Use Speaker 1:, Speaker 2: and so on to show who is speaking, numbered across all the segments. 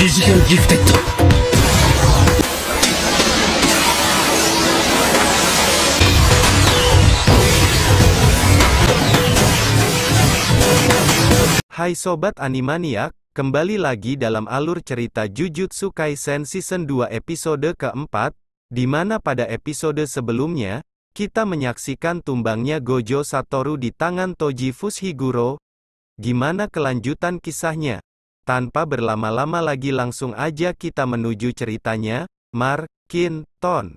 Speaker 1: Physical Gifted.
Speaker 2: Hai Sobat Animaniac, kembali lagi dalam alur cerita Jujutsu Kaisen Season 2 episode keempat, di mana pada episode sebelumnya, kita menyaksikan tumbangnya Gojo Satoru di tangan Toji Fushiguro. Gimana kelanjutan kisahnya? Tanpa berlama-lama lagi langsung aja kita menuju ceritanya, Ton.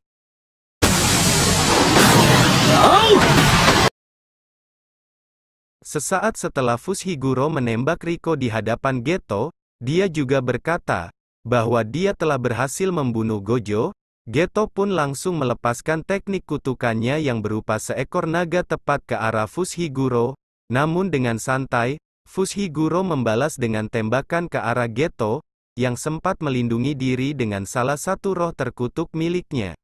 Speaker 2: Sesaat setelah Fushiguro menembak Riko di hadapan Geto, dia juga berkata, bahwa dia telah berhasil membunuh Gojo. Geto pun langsung melepaskan teknik kutukannya yang berupa seekor naga tepat ke arah Fushiguro, namun dengan santai, Fushiguro membalas dengan tembakan ke arah Geto, yang sempat melindungi diri dengan salah satu roh terkutuk miliknya.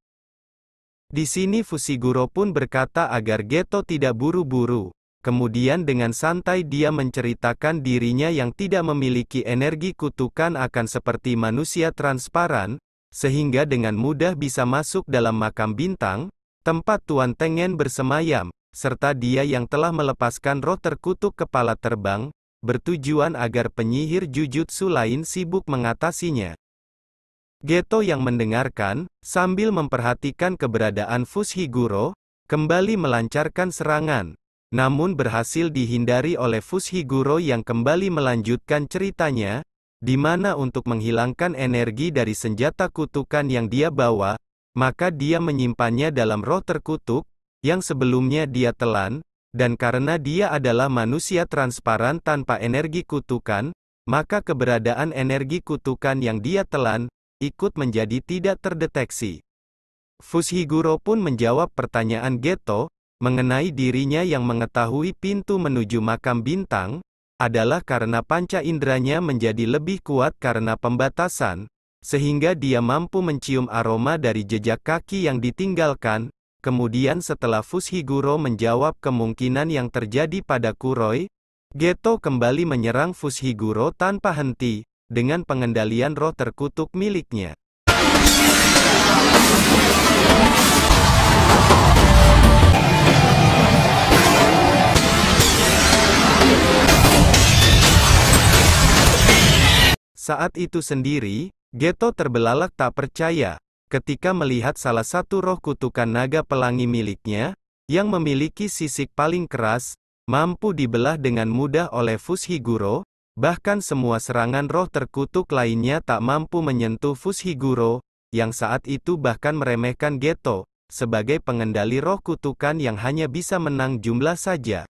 Speaker 2: Di sini Fushiguro pun berkata agar Geto tidak buru-buru. Kemudian dengan santai dia menceritakan dirinya yang tidak memiliki energi kutukan akan seperti manusia transparan, sehingga dengan mudah bisa masuk dalam makam bintang, tempat Tuan Tengen bersemayam, serta dia yang telah melepaskan roh terkutuk kepala terbang, bertujuan agar penyihir Jujutsu lain sibuk mengatasinya. Geto yang mendengarkan, sambil memperhatikan keberadaan Fushiguro, kembali melancarkan serangan. Namun berhasil dihindari oleh Fushiguro yang kembali melanjutkan ceritanya, di mana untuk menghilangkan energi dari senjata kutukan yang dia bawa, maka dia menyimpannya dalam roh terkutuk, yang sebelumnya dia telan, dan karena dia adalah manusia transparan tanpa energi kutukan, maka keberadaan energi kutukan yang dia telan, ikut menjadi tidak terdeteksi. Fushiguro pun menjawab pertanyaan Geto, mengenai dirinya yang mengetahui pintu menuju makam bintang, adalah karena panca inderanya menjadi lebih kuat karena pembatasan, sehingga dia mampu mencium aroma dari jejak kaki yang ditinggalkan. Kemudian setelah Fushiguro menjawab kemungkinan yang terjadi pada Kuroi, Geto kembali menyerang Fushiguro tanpa henti, dengan pengendalian roh terkutuk miliknya. Saat itu sendiri, Geto terbelalak tak percaya, ketika melihat salah satu roh kutukan naga pelangi miliknya, yang memiliki sisik paling keras, mampu dibelah dengan mudah oleh Fushiguro, bahkan semua serangan roh terkutuk lainnya tak mampu menyentuh Fushiguro, yang saat itu bahkan meremehkan Geto, sebagai pengendali roh kutukan yang hanya bisa menang jumlah saja.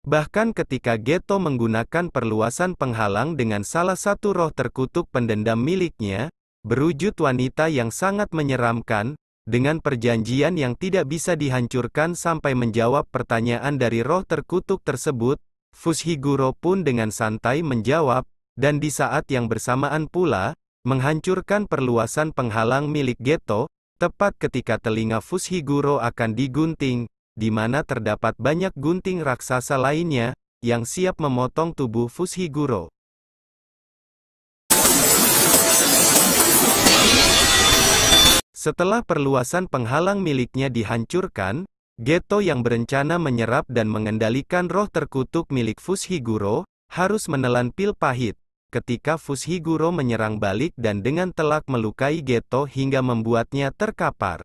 Speaker 2: Bahkan ketika Geto menggunakan perluasan penghalang dengan salah satu roh terkutuk pendendam miliknya, berwujud wanita yang sangat menyeramkan, dengan perjanjian yang tidak bisa dihancurkan sampai menjawab pertanyaan dari roh terkutuk tersebut, Fushiguro pun dengan santai menjawab, dan di saat yang bersamaan pula, menghancurkan perluasan penghalang milik Geto, tepat ketika telinga Fushiguro akan digunting, di mana terdapat banyak gunting raksasa lainnya, yang siap memotong tubuh Fushiguro. Setelah perluasan penghalang miliknya dihancurkan, Geto yang berencana menyerap dan mengendalikan roh terkutuk milik Fushiguro, harus menelan pil pahit, ketika Fushiguro menyerang balik dan dengan telak melukai Geto hingga membuatnya terkapar.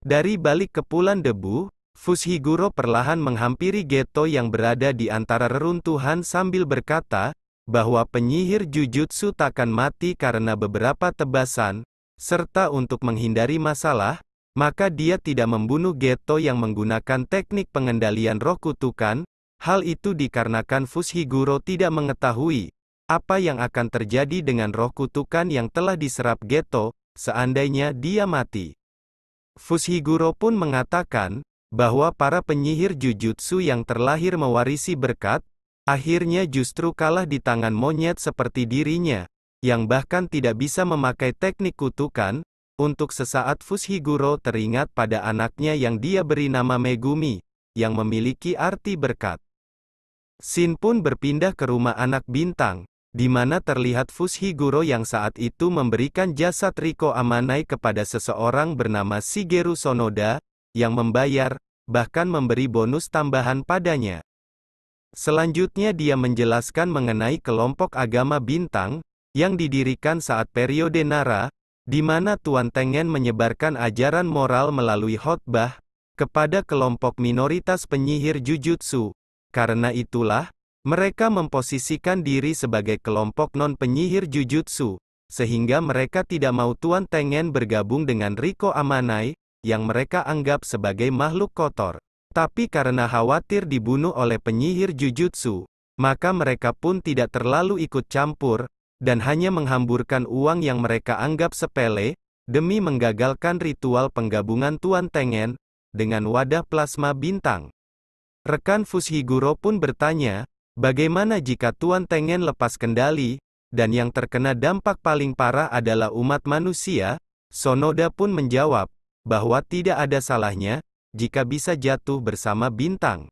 Speaker 2: Dari balik kepulan debu, Fushiguro perlahan menghampiri Geto yang berada di antara reruntuhan sambil berkata, bahwa penyihir Jujutsu takkan mati karena beberapa tebasan, serta untuk menghindari masalah, maka dia tidak membunuh Geto yang menggunakan teknik pengendalian roh kutukan. Hal itu dikarenakan Fushiguro tidak mengetahui, apa yang akan terjadi dengan roh kutukan yang telah diserap Geto, seandainya dia mati. Fushiguro pun mengatakan, bahwa para penyihir Jujutsu yang terlahir mewarisi berkat, akhirnya justru kalah di tangan monyet seperti dirinya, yang bahkan tidak bisa memakai teknik kutukan. Untuk sesaat Fushiguro teringat pada anaknya yang dia beri nama Megumi, yang memiliki arti berkat. Shin pun berpindah ke rumah anak bintang, di mana terlihat Fushiguro yang saat itu memberikan jasad Riko Amanai kepada seseorang bernama Shigeru Sonoda, yang membayar, bahkan memberi bonus tambahan padanya. Selanjutnya dia menjelaskan mengenai kelompok agama bintang, yang didirikan saat periode Nara, di mana Tuan Tengen menyebarkan ajaran moral melalui khotbah, kepada kelompok minoritas penyihir Jujutsu. Karena itulah, mereka memposisikan diri sebagai kelompok non-penyihir Jujutsu, sehingga mereka tidak mau Tuan Tengen bergabung dengan Riko Amanai, yang mereka anggap sebagai makhluk kotor. Tapi karena khawatir dibunuh oleh penyihir Jujutsu, maka mereka pun tidak terlalu ikut campur, dan hanya menghamburkan uang yang mereka anggap sepele, demi menggagalkan ritual penggabungan Tuan Tengen, dengan wadah plasma bintang. Rekan Fushiguro pun bertanya, bagaimana jika Tuan Tengen lepas kendali, dan yang terkena dampak paling parah adalah umat manusia? Sonoda pun menjawab, bahwa tidak ada salahnya, jika bisa jatuh bersama bintang.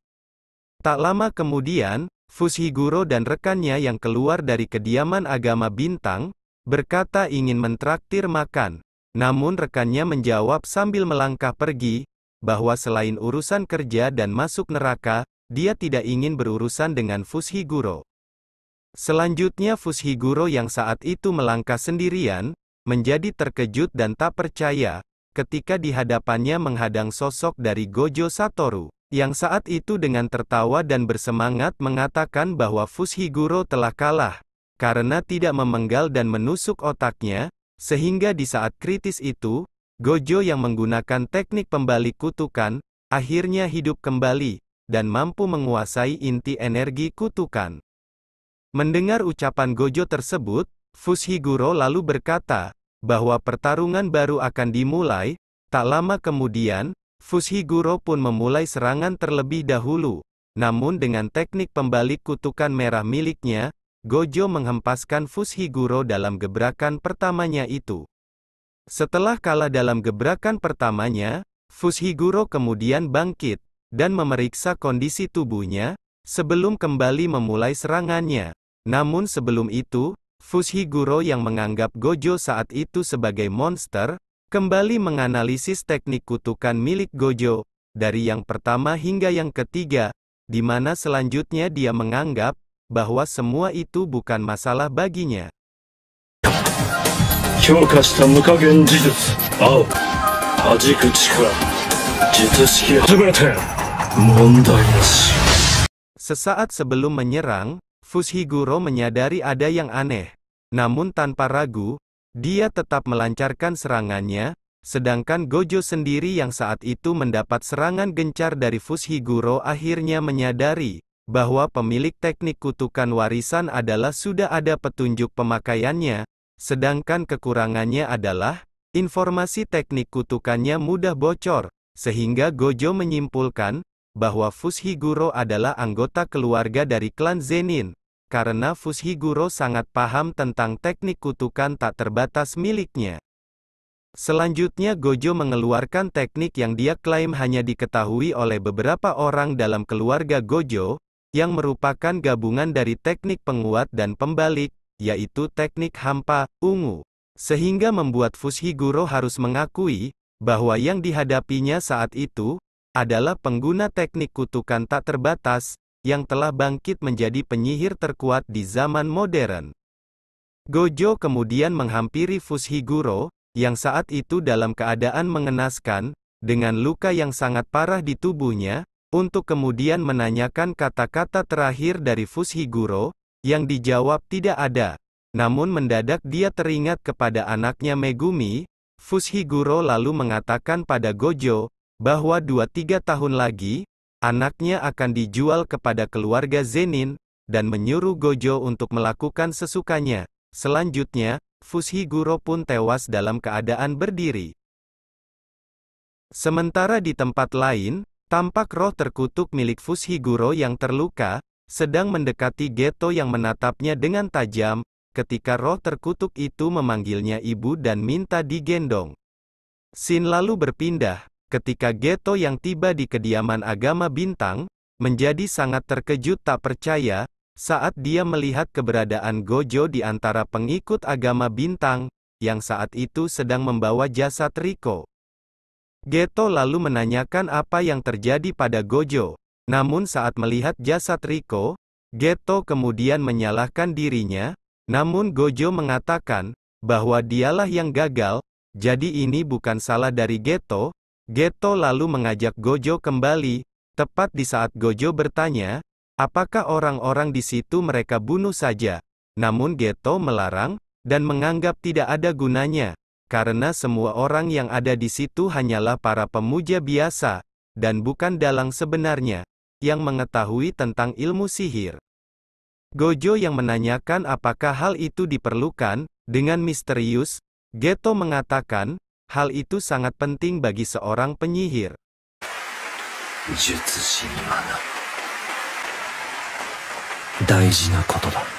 Speaker 2: Tak lama kemudian, Fushiguro dan rekannya yang keluar dari kediaman agama bintang, berkata ingin mentraktir makan. Namun rekannya menjawab sambil melangkah pergi, bahwa selain urusan kerja dan masuk neraka, dia tidak ingin berurusan dengan Fushiguro. Selanjutnya Fushiguro yang saat itu melangkah sendirian, menjadi terkejut dan tak percaya, ketika di hadapannya menghadang sosok dari Gojo Satoru, yang saat itu dengan tertawa dan bersemangat mengatakan bahwa Fushiguro telah kalah, karena tidak memenggal dan menusuk otaknya, sehingga di saat kritis itu, Gojo yang menggunakan teknik pembalik kutukan, akhirnya hidup kembali, dan mampu menguasai inti energi kutukan. Mendengar ucapan Gojo tersebut, Fushiguro lalu berkata, bahwa pertarungan baru akan dimulai. Tak lama kemudian, Fushiguro pun memulai serangan terlebih dahulu. Namun dengan teknik pembalik kutukan merah miliknya, Gojo menghempaskan Fushiguro dalam gebrakan pertamanya itu. Setelah kalah dalam gebrakan pertamanya, Fushiguro kemudian bangkit, dan memeriksa kondisi tubuhnya, sebelum kembali memulai serangannya. Namun sebelum itu, Fushiguro yang menganggap Gojo saat itu sebagai monster, kembali menganalisis teknik kutukan milik Gojo, dari yang pertama hingga yang ketiga, di mana selanjutnya dia menganggap, bahwa semua itu bukan masalah baginya.
Speaker 1: 強化した無加減呪術青弾く力術式始めて問題なし
Speaker 2: Sesaat sebelum menyerang, Fushiguro menyadari ada yang aneh. Namun tanpa ragu, dia tetap melancarkan serangannya, sedangkan Gojo sendiri yang saat itu mendapat serangan gencar dari Fushiguro akhirnya menyadari, bahwa pemilik teknik kutukan warisan adalah sudah ada petunjuk pemakaiannya, sedangkan kekurangannya adalah, informasi teknik kutukannya mudah bocor, sehingga Gojo menyimpulkan, bahwa Fushiguro adalah anggota keluarga dari klan Zenin, karena Fushiguro sangat paham tentang teknik kutukan tak terbatas miliknya. Selanjutnya Gojo mengeluarkan teknik yang dia klaim hanya diketahui oleh beberapa orang dalam keluarga Gojo, yang merupakan gabungan dari teknik penguat dan pembalik, yaitu teknik hampa, ungu. Sehingga membuat Fushiguro harus mengakui, bahwa yang dihadapinya saat itu, adalah pengguna teknik kutukan tak terbatas, yang telah bangkit menjadi penyihir terkuat di zaman modern. Gojo kemudian menghampiri Fushiguro, yang saat itu dalam keadaan mengenaskan, dengan luka yang sangat parah di tubuhnya, untuk kemudian menanyakan kata-kata terakhir dari Fushiguro, yang dijawab tidak ada. Namun mendadak dia teringat kepada anaknya Megumi. Fushiguro lalu mengatakan pada Gojo, bahwa 2-3 tahun lagi, anaknya akan dijual kepada keluarga Zenin, dan menyuruh Gojo untuk melakukan sesukanya. Selanjutnya, Fushiguro pun tewas dalam keadaan berdiri. Sementara di tempat lain, tampak roh terkutuk milik Fushiguro yang terluka, sedang mendekati Geto yang menatapnya dengan tajam, ketika roh terkutuk itu memanggilnya ibu dan minta digendong. Scene lalu berpindah, ketika Geto yang tiba di kediaman agama bintang, menjadi sangat terkejut tak percaya, Saat dia melihat keberadaan Gojo di antara pengikut agama bintang, yang saat itu sedang membawa jasad Riko. Geto lalu menanyakan apa yang terjadi pada Gojo. Namun saat melihat jasad Riko, Geto kemudian menyalahkan dirinya, namun Gojo mengatakan, bahwa dialah yang gagal, jadi ini bukan salah dari Geto. Geto lalu mengajak Gojo kembali, tepat di saat Gojo bertanya, apakah orang-orang di situ mereka bunuh saja? Namun Geto melarang, dan menganggap tidak ada gunanya, karena semua orang yang ada di situ hanyalah para pemuja biasa, dan bukan dalang sebenarnya, yang mengetahui tentang ilmu sihir. Gojo yang menanyakan apakah hal itu diperlukan, dengan misterius, Geto mengatakan, hal itu sangat penting bagi seorang penyihir.
Speaker 1: 術師にはな、大事なことだ。